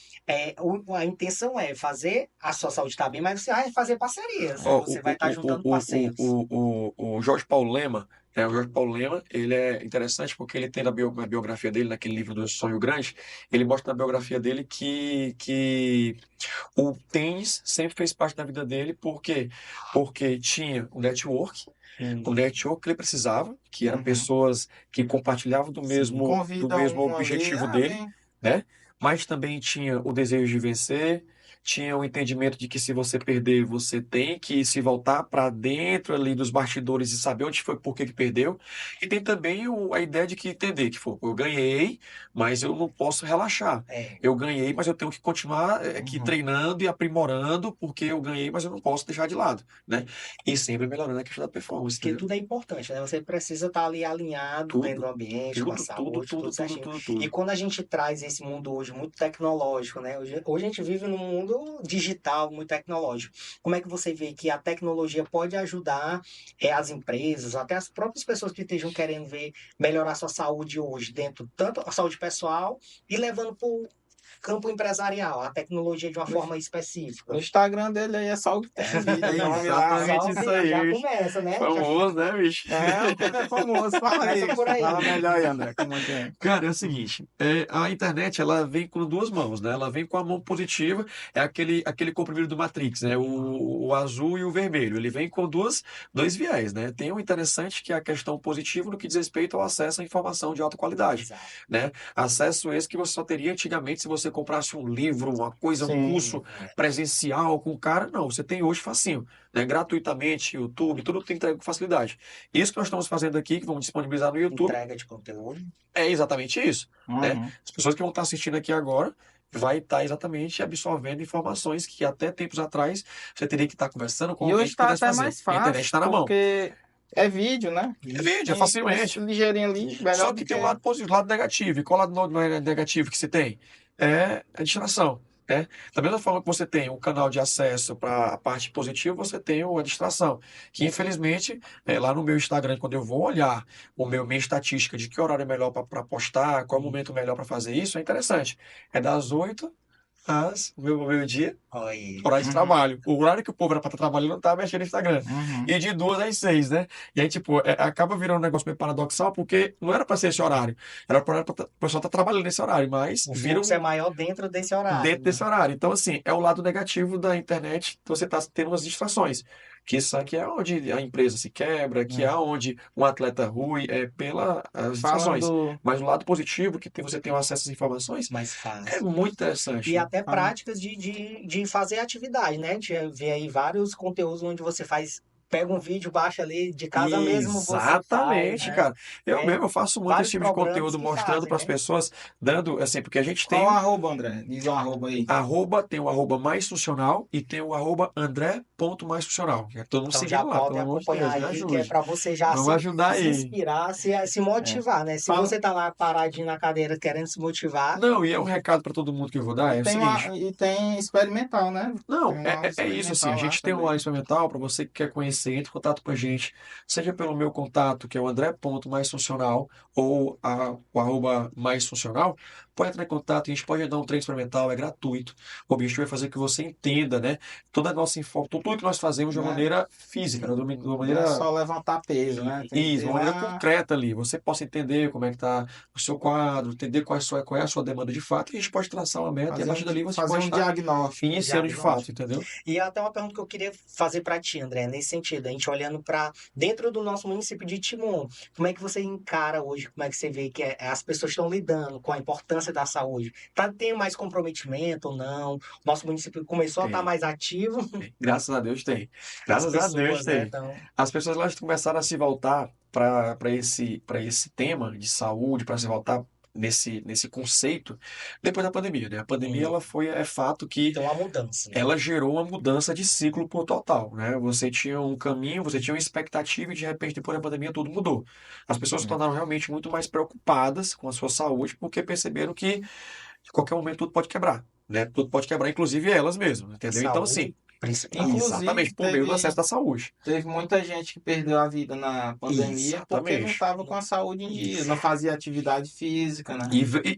A intenção é fazer a sua saúde estar bem, mas você vai fazer parcerias. Ó, Você vai estar juntando parceiros. o Jorge Paulo Lema, o Jorge Paulo Lema, ele é interessante porque ele tem na biografia dele, naquele livro do Sonho Grande, ele mostra na biografia dele que o tênis sempre fez parte da vida dele, por quê? Porque tinha o network que ele precisava, que eram pessoas que compartilhavam do mesmo Convida um objetivo ali, dele, né? Mas também tinha o desejo de vencer, tinha o entendimento de que se você perder, você tem que se voltar para dentro ali dos bastidores e saber onde foi, por que que perdeu. E tem também a ideia de que entender que eu ganhei, mas eu não posso relaxar. Eu ganhei, mas eu tenho que continuar aqui treinando e aprimorando, porque eu ganhei, mas eu não posso deixar de lado, né? E sempre melhorando a questão da performance, Porque entendeu? tudo é importante, né? Você precisa estar ali alinhado Tudo, dentro do ambiente, com a saúde, tudo certinho. tudo. E quando a gente traz esse mundo hoje muito tecnológico, né? Hoje a gente vive num mundo digital, muito tecnológico. Como é que você vê que a tecnologia pode ajudar as empresas, até as próprias pessoas que estejam querendo ver melhorar sua saúde hoje, dentro tanto a saúde pessoal e levando para o campo empresarial, a tecnologia de uma forma específica. O Instagram dele aí é só o que tem. Exatamente isso aí. Já começa, né? Famoso, né, bicho? O cara é famoso. Fala aí. Começa por aí. Fala melhor aí, André. Como é que é? Cara, é o seguinte, a internet ela vem com duas mãos, né? Ela vem com a mão positiva, é aquele comprimido do Matrix, né? O azul e o vermelho. Ele vem com dois viés, né? Tem o interessante que é a questão positiva no que diz respeito ao acesso à informação de alta qualidade, Exato. né? Acesso esse que você só teria antigamente se você comprasse um livro, uma coisa, um Sim. curso presencial com o cara. Não, você tem hoje facinho, né? Gratuitamente, YouTube, tudo tem entrega com facilidade. Isso que nós estamos fazendo aqui, que vamos disponibilizar no YouTube, Entrega de conteúdo. é exatamente isso, né? Uhum. As pessoas que vão estar assistindo aqui agora vai estar exatamente absorvendo informações que até tempos atrás você teria que estar conversando com E alguém hoje que tá pudesse até fazer. mais A internet fácil, está na mão. porque é vídeo, né? É vídeo, é E facilmente. ligeirinho ali, melhor Só do que tem um lado positivo, lado negativo. E qual lado negativo que se tem? É a distração. Né? Da mesma forma que você tem um canal de acesso para a parte positiva, você tem a distração. Que infelizmente, lá no meu Instagram, quando eu vou olhar minha estatística de que horário é melhor para postar, qual é o momento melhor para fazer isso, é interessante. É das 8 às meio-dia, Olha aí. horário de trabalho. O horário que o povo era para estar trabalhando não tá mexendo no Instagram. Uhum. E de 2 às 6, né? E aí, tipo, acaba virando um negócio meio paradoxal, porque não era para ser esse horário. Era para o pessoal estar trabalhando nesse horário, mas O vira fluxo é maior dentro desse horário. dentro desse horário. Então, assim, é o lado negativo da internet, que você está tendo umas distrações. Que isso aqui é onde a empresa se quebra, que é onde um atleta rui, pelas distrações. Falando, Mas o lado positivo, que você tem acesso às informações, Mais é fácil. muito interessante. E né? até práticas de fazer atividade, né? A gente vê aí vários conteúdos onde você pega um vídeo, baixa ali, de casa mesmo você faz, Exatamente, né? cara. Eu É, mesmo faço muito vários esse tipo de programas conteúdo, que mostrando fazem, para as né? pessoas, dando, assim, porque a gente tem qual o arroba, André? Diz um arroba aí. tem o arroba mais funcional e tem o arroba andré.maisfuncional. Já todo mundo Então já seguindo lá, pelo podem amor de acompanhar Deus, me aí, que é ajude. para você já Vamos ajudar se aí. inspirar, se motivar, né? Se Fala- você tá lá paradinho na cadeira querendo se motivar, Não, e é um recado para todo mundo que eu vou dar, é o seguinte. E tem experimental, né? Não, Tem uma aula é isso assim, a experimental lá gente tem um também. área experimental para você que quer conhecer, entre em contato com a gente, seja pelo meu contato, que é o andré.maisfuncional, ou o arroba mais funcional, pode entrar em contato, a gente pode dar um treino experimental, é gratuito. O objetivo é fazer que você entenda, né, toda a nossa tudo que nós fazemos de uma Né? maneira física, né, de uma Não é maneira só levantar peso, né? Tem que isso, ter de uma maneira lá. concreta ali. Você possa entender como é que está o seu quadro, entender qual é a sua demanda de fato, e a gente pode traçar uma meta, e a partir dali você Fazer pode um estar diagnóstico. iniciando de fato, entendeu? E até uma pergunta que eu queria fazer para ti, André, nesse sentido, a gente olhando para dentro do nosso município de Timon, como é que você encara hoje, como é que você vê que as pessoas estão lidando com a importância da saúde? Tá tendo mais comprometimento ou não? Nosso município começou a estar Tem. mais ativo, Graças a Deus tem. as Graças a Deus pessoas, né? tem. Então, As pessoas elas começaram a se voltar para esse tema de saúde, para se voltar nesse conceito depois da pandemia, né? A pandemia ela é fato que tem uma mudança, né? ela gerou uma mudança de ciclo por total, né? Você tinha um caminho, você tinha uma expectativa e de repente depois da pandemia tudo mudou. As pessoas se tornaram realmente muito mais preocupadas com a sua saúde porque perceberam que em qualquer momento tudo pode quebrar, né? Tudo pode quebrar, inclusive elas mesmas, entendeu? Então, assim, Saúde, principalmente. Inclusive, exatamente por meio do acesso da saúde. teve muita gente que perdeu a vida na pandemia porque não Exatamente. estava com a saúde em dia, não fazia atividade física, né?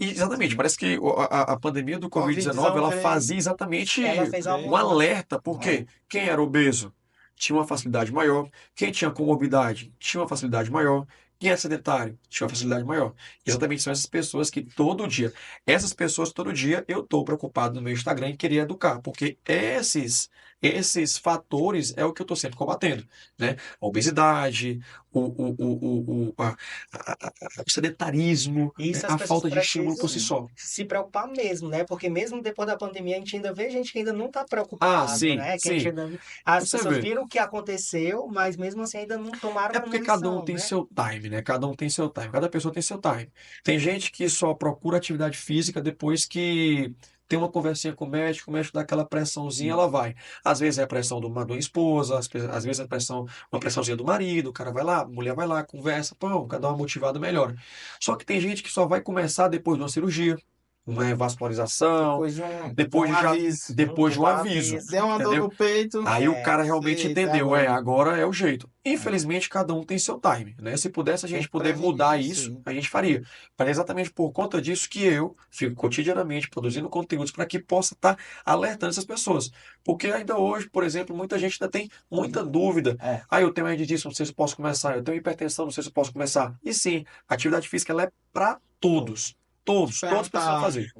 Exatamente, parece que a pandemia do Covid-19 ela Covid-19 fazia exatamente Ela fez uma veio- um mudança. alerta, porque quem era obeso tinha uma facilidade maior, quem tinha comorbidade tinha uma facilidade maior, quem é sedentário tinha uma facilidade maior. Exatamente são essas pessoas todo dia eu estou preocupado no meu Instagram em querer educar, porque esses fatores é o que eu estou sempre combatendo, né? A obesidade, o sedentarismo, Isso as a pessoas falta de estímulo por si precisam só. se preocupar mesmo, né? Porque mesmo depois da pandemia, a gente ainda vê gente que ainda não está preocupado, Sim, né? Que a gente sim. as Você pessoas vê. viram o que aconteceu, mas mesmo assim ainda não tomaram É uma porque cada um munição, tem né? seu time, né? Cada um tem seu time. Cada pessoa tem seu time. Tem gente que só procura atividade física depois que tem uma conversinha com o médico dá aquela pressãozinha, ela vai. Às vezes é a pressão de uma esposa, às vezes é uma pressãozinha do marido, o cara vai lá, a mulher vai lá, conversa, pô, cada uma motivada melhora. Só que tem gente que só vai começar depois de uma cirurgia, uma vascularização, Depois de um depois de aviso, depois de um aviso, deu uma dor entendeu? no peito, Aí o cara realmente eita, entendeu, agora é o jeito. É. Infelizmente, cada um tem seu time, né? Se pudesse a Tem gente que poder prevenir mudar isso isso, aí. a gente faria. Mas é exatamente por conta disso que eu fico cotidianamente produzindo conteúdos para que possa estar alertando essas pessoas. Porque ainda hoje, por exemplo, muita gente ainda tem muita dúvida. É. Eu tenho hernia de disco, não sei se eu posso começar. Eu tenho hipertensão, não sei se eu posso começar. E sim, a atividade física ela é para todos. Todos precisam Perguntar, fazer.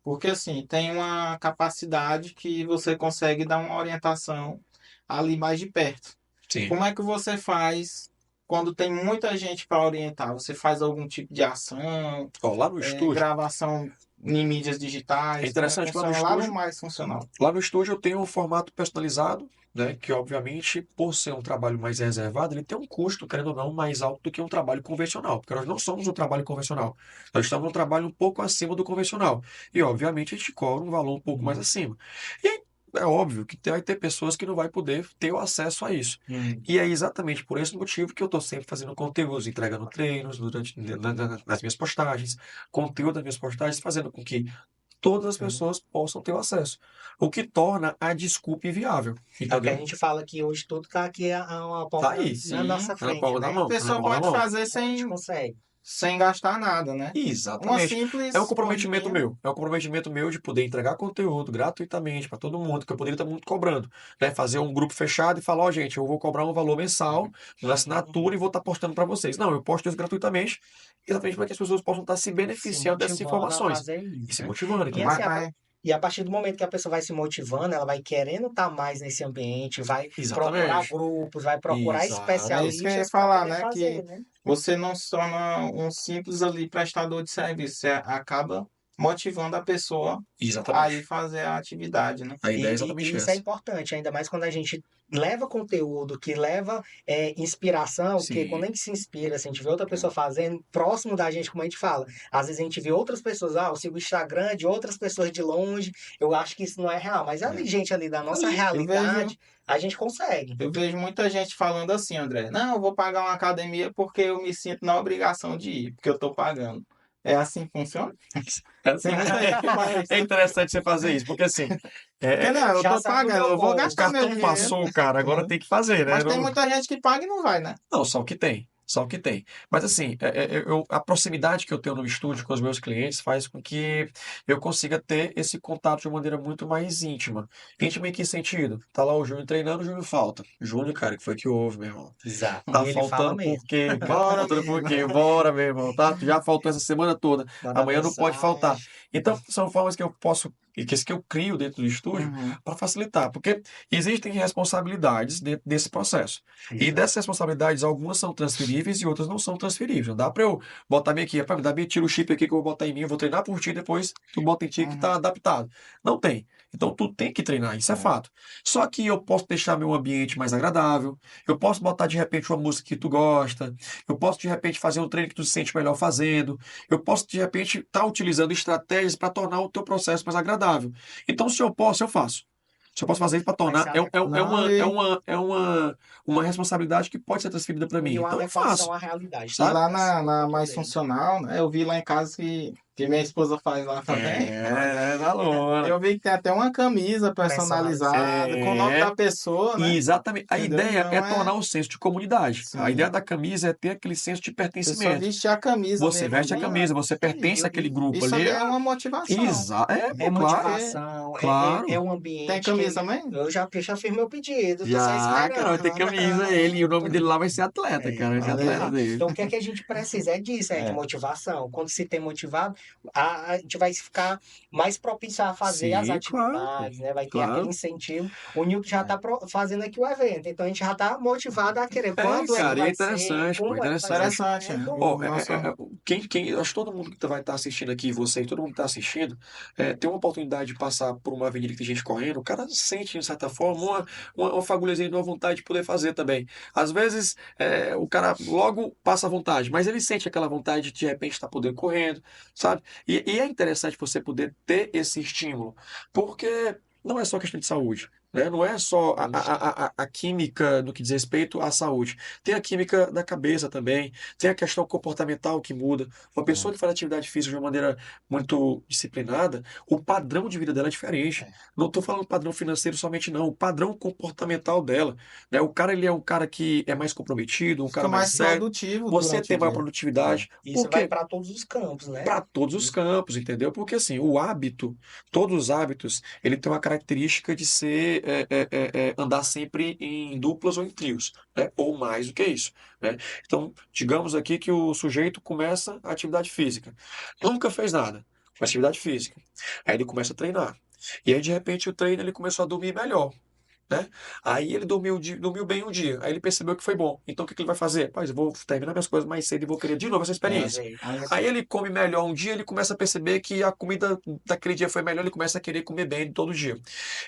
porque assim, tem uma capacidade que você consegue dar uma orientação ali mais de perto. Sim. Como é que você faz quando tem muita gente para orientar? Você faz algum tipo de ação, Ó, lá no estúdio, gravação em mídias digitais, É interessante que lá no funciona lá no estúdio, mais funcional. lá no estúdio eu tenho um formato personalizado, né? Que obviamente, por ser um trabalho mais reservado, ele tem um custo, querendo ou não, mais alto do que um trabalho convencional, porque nós não somos um trabalho convencional. Nós estamos num trabalho um pouco acima do convencional. E, obviamente, a gente cobra um valor um pouco mais acima. E aí, é óbvio que vai ter pessoas que não vai poder ter o acesso a isso. E é exatamente por esse motivo que eu estou sempre fazendo conteúdos, entregando treinos nas minhas postagens, conteúdo das minhas postagens, fazendo com que todas as pessoas possam ter o acesso. O que torna a desculpa inviável, É o que a entendeu? gente fala que hoje tudo está aqui a uma Tá palma aí, na Sim, nossa tá na frente, palma da né? a mão, tá na pessoa palma da pode mão. fazer A gente sem, consegue. sem gastar nada, né? Uma Exatamente. É um simples comprometimento corridinha. meu. É um comprometimento meu de poder entregar conteúdo gratuitamente para todo mundo, que eu poderia estar muito cobrando, né? Fazer um grupo fechado e falar, ó, gente, eu vou cobrar um valor mensal, uma assinatura e vou estar postando para vocês. Não, eu posto isso gratuitamente, exatamente para que as pessoas possam estar se Se beneficiando dessas motivando a informações fazer e se isso, né? motivando, E entendeu? assim, Mas, e a partir do momento que a pessoa vai se motivando, ela vai querendo estar mais nesse ambiente, vai procurar Exatamente. grupos, vai procurar é isso que eu ia especialistas para falar, poder né? fazer, Que né? você não se torna um simples ali prestador de serviço, você acaba motivando a pessoa a ir Exatamente. fazer a atividade, né? A ideia é E exatamente isso é essa. importante, ainda mais quando a gente leva conteúdo, que leva inspiração, porque quando a Sim. gente se inspira, se a gente vê outra pessoa fazendo, próximo da gente, como a gente fala, às vezes a gente vê outras pessoas, eu sigo o Instagram de outras pessoas de longe, eu acho que isso não é real, mas ali, gente ali da nossa Eu vejo, realidade, a gente consegue. eu vejo muita gente falando assim, André, não, eu vou pagar uma academia porque eu me sinto na obrigação de ir, porque eu tô pagando. É assim que funciona? Tem muita gente que fala isso. É interessante você fazer isso, porque assim, Porque não, eu Já tô sabe o pagando, meu eu vou bolo. o gastar meu cartão dinheiro. passou, cara, agora tem que fazer, né? Mas tem Não, muita gente que paga e não vai, né? não, só o que tem. Só o que tem. Mas assim, a proximidade que eu tenho no estúdio com os meus clientes faz com que eu consiga ter esse contato de uma maneira muito mais íntima. Íntima em que sentido? Tá lá o Júnior treinando, o Júnior falta. Júnior, cara, que foi que houve, meu irmão? Exato. Tá E ele fala faltando por mesmo. quê, cara? Tá faltando por quê? Bora, meu irmão, tá? Tu já faltou essa semana toda. Manda Amanhã não pode faltar. mensagem. Então, são formas que eu posso, que eu crio dentro do estúdio Uhum. para facilitar, porque existem responsabilidades dentro desse processo. E dessas responsabilidades, algumas são transferíveis e outras não são transferíveis. Não dá para eu botar minha aqui, me dá minha, tira o chip aqui que eu vou botar em mim, eu vou treinar por ti, depois tu bota em ti que tá Uhum. adaptado. Não tem. Então tu tem que treinar, isso é fato. Só que eu posso deixar meu ambiente mais agradável, eu posso botar de repente uma música que tu gosta, eu posso de repente fazer um treino que tu se sente melhor fazendo, eu posso de repente estar utilizando estratégias para tornar o teu processo mais agradável. Então, se eu posso, eu faço. Se eu posso fazer isso para Vai tornar, ser adequado. Não, uma responsabilidade que pode ser transferida para mim. E uma Então eu adequação faço, à realidade. e Tudo sabe? lá vai ser na no mais dele. funcional, né? Eu vi lá em casa que minha esposa faz lá também. Da lona. Eu vi que tem até uma camisa personalizada com o nome É, da pessoa, e né? exatamente. A Entendeu? ideia é Então tornar o senso de comunidade. A sim. ideia da camisa é ter aquele senso de A pessoa pertencimento. veste a camisa Você mesmo veste a ali. camisa, você pertence E, àquele grupo Isso ali. ali é uma motivação. é Pô, claro, motivação, é claro. um Tem ambiente camisa que também? eu já fiz meu pedido, tô só Já, cara, vai ter esperando. camisa ele, e o nome dele lá vai ser atleta, cara, vai ser Olha atleta aí. dele. Então, o que é que a gente precisa? É disso, de É. motivação. Quando se tem motivado, a gente vai ficar mais propício a fazer as Sim, claro, pô. atividades, né? Vai ter aquele Claro. incentivo. O Nilton já está fazendo aqui o evento, então a gente já está motivado a querer. Quando é que Cara, e é vai ser? interessante, pô, Como é que vai ser esse Interessante. evento? Ó, O nosso... eu acho que todo mundo que vai estar assistindo aqui, você e todo mundo que está assistindo, tem uma oportunidade de passar por uma avenida que tem gente correndo, o cara sente, de certa forma, uma fagulhazinha de uma vontade de poder fazer também. Às vezes, o cara logo passa a vontade, mas ele sente aquela vontade de repente estar podendo correndo, sabe? E é interessante você poder ter esse estímulo, porque não é só questão de saúde. Né? Não é só a química no que diz respeito à saúde. Tem a química da cabeça também, tem a questão comportamental que muda. Uma pessoa que faz atividade física de uma maneira muito disciplinada, o padrão de vida dela é diferente. Não estou falando padrão financeiro somente, não. O padrão comportamental dela. Né? O cara, ele é um cara que é mais comprometido, um cara Fica mais mais sério. produtivo Você durante tem o maior dia. produtividade. Isso Por vai quê? para todos os campos, né? Para todos os campos, entendeu? Porque assim, o hábito, todos os hábitos, ele tem uma característica de ser andar sempre em duplas ou em trios, né? Ou mais do que isso, né? Então, digamos aqui que o sujeito começa a atividade física, nunca fez nada com atividade física, aí ele começa a treinar, e aí de repente o treino ele começou a dormir melhor. né? Aí ele dormiu, dormiu bem um dia, aí ele percebeu que foi bom. Então o que que ele vai fazer? Pois eu vou terminar minhas coisas mais cedo e vou querer de novo essa experiência. Perfeito. Aí ele come melhor um dia, ele começa a perceber que a comida daquele dia foi melhor, ele começa a querer comer bem todo dia.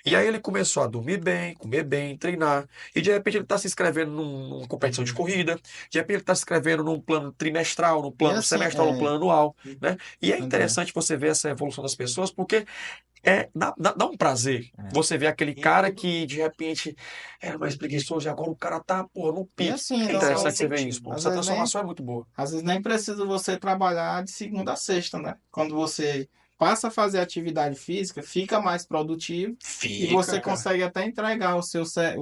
E aí ele começou a dormir bem, comer bem, treinar. E de repente ele está se inscrevendo numa competição de corrida, de repente ele está se inscrevendo num plano trimestral, num E plano assim, semestral, num plano anual, né? E é André, interessante você ver essa evolução das pessoas, porque dá um prazer É. você ver aquele E cara tudo- que de repente era mais preguiçoso e agora o cara tá, pô, no e pique. assim, É não, Esse é o interessante você ver incentivo. isso, pô. às Essa vezes nem, transformação é muito boa. às vezes nem precisa você trabalhar de segunda a sexta, né? Quando você passa a fazer atividade física, fica mais produtivo e você Fica, cara. consegue até entregar o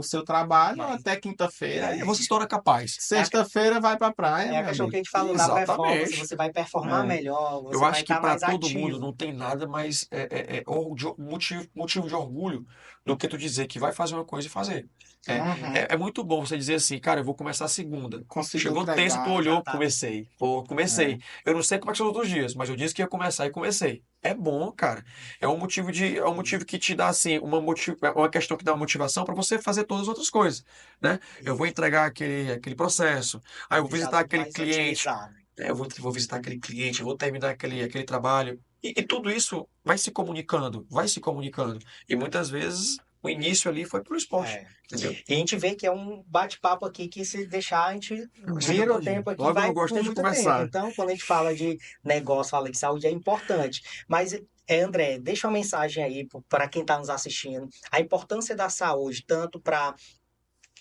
seu trabalho Mas até quinta-feira. É, E você se torna capaz. sexta-feira vai pra praia, é a meu questão amigo. que a gente falou da performance. Exatamente. Você vai performar É. melhor, Eu você vai acho que estar para mais todo mundo ativo. não tem nada mais motivo de orgulho do que tu dizer que vai fazer uma coisa e fazer. É, Uhum. é muito bom você dizer assim, cara, eu vou começar a segunda. Conseguiu Chegou terça, tu entregar. Já olhou, tá. comecei. Pô, comecei. É. Eu não sei como é que são os outros dias, mas eu disse que ia começar e comecei. É bom, cara. É um motivo que te dá assim uma questão que dá uma motivação para você fazer todas as outras coisas, né? Eu vou Isso. entregar aquele processo. Aí eu vou Deixar visitar tudo aquele mais cliente. otimizado. Eu vou visitar aquele cliente, eu vou terminar aquele trabalho. E tudo isso vai se comunicando, vai se comunicando. E muitas vezes o início ali foi pelo esporte, É. entendeu? E a gente vê que é um bate-papo aqui que se deixar, a gente Eu chego vira o todinho. tempo aqui e Logo eu não vai gosto por nem de muito tempo. conversar. Então, quando a gente fala de negócio, fala de saúde, é importante. Mas, André, deixa uma mensagem aí para quem está nos assistindo. A importância da saúde, tanto para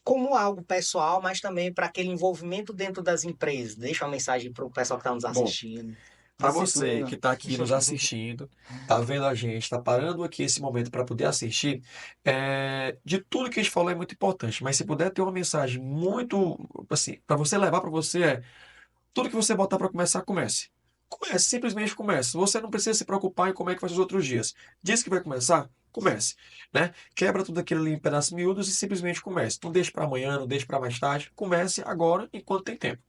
como algo pessoal, mas também para aquele envolvimento dentro das empresas. Deixa uma mensagem para o pessoal que está nos Bom, assistindo. para você que Disciplina. está aqui nos assistindo, está vendo a gente, está parando aqui esse momento para poder assistir, de tudo que a gente falou é muito importante, mas se puder ter uma mensagem muito, assim, para você levar para você tudo que você botar para começar, comece. Comece, simplesmente comece. Você não precisa se preocupar em como é que vai ser os outros dias. Diz que vai começar, comece, né? Quebra tudo aquilo ali em pedaços miúdos e simplesmente comece. Não deixe para amanhã, não deixe para mais tarde. Comece agora, enquanto tem tempo.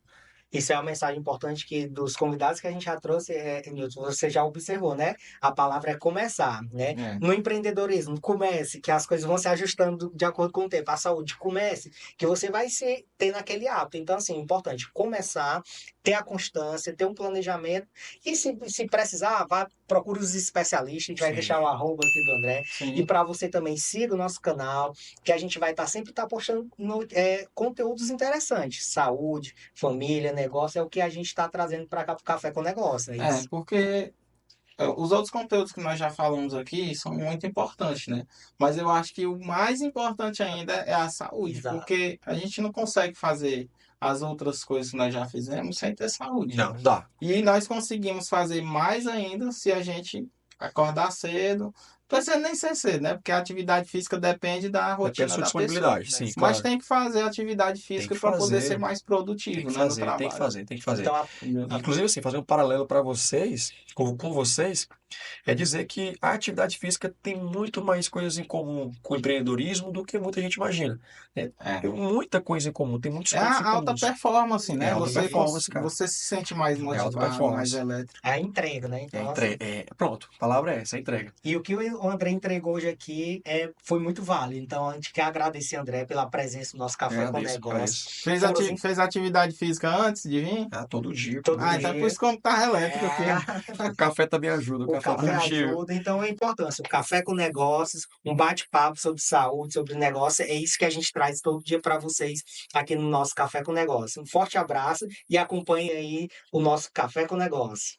Isso é uma mensagem importante que dos convidados que a gente já trouxe, Nilton, você já observou, né? A palavra é começar, né? É. No empreendedorismo, comece, que as coisas vão se ajustando de acordo com o tempo. A saúde, comece, que você vai se ter naquele hábito. Então, assim, é importante começar, ter a constância, ter um planejamento e se precisar, vá, procure os especialistas, a gente vai Sim. deixar o arroba aqui do André. E Sim. para você também, siga o nosso canal, que a gente vai estar sempre postando conteúdos interessantes. Saúde, família, negócio, é o que a gente está trazendo para cá pro Café com Negócio, é É, isso. porque os outros conteúdos que nós já falamos aqui são muito importantes, né? Mas eu acho que o mais importante ainda é a saúde, Exato. porque a gente não consegue fazer as outras coisas que nós já fizemos sem ter saúde. Não, dá. E nós conseguimos fazer mais ainda se a gente acordar cedo. Não precisa nem ser cedo, né? Porque a atividade física depende da Depende da rotina sua da pessoa. disponibilidade, sim, Mas claro. tem que fazer atividade Tem física que para poder ser fazer, mais tem produtivo, que né, no fazer, tem que trabalho. fazer, tem que fazer. Então, Inclusive, assim, fazer um paralelo para vocês, com vocês, é dizer que a atividade física tem muito mais coisas em comum com o empreendedorismo do que muita gente imagina. É. Tem muita coisa em comum, tem muitos É pontos em a alta comuns. performance, É né? alta performance, cara. Você se sente mais É alta motivado, mais performance. elétrico. é a entrega, né? Então, assim, Pronto, a palavra é essa, a entrega. e o que o André entregou hoje aqui foi muito válido. Então, a gente quer agradecer, André, pela presença no nosso Café com Agradeço, Negócio. agradeço. Fez atividade física antes de vir? Todo dia, Todo Ah, então é por dia. isso que eu tá elétrico aqui. É, O café também ajuda, o o café café positivo. ajuda, então é importância. O Café com Negócios, um bate-papo sobre saúde, sobre negócio, é isso que a gente traz todo dia para vocês aqui no nosso Café com Negócio. Um forte abraço e acompanhe aí o nosso Café com Negócio.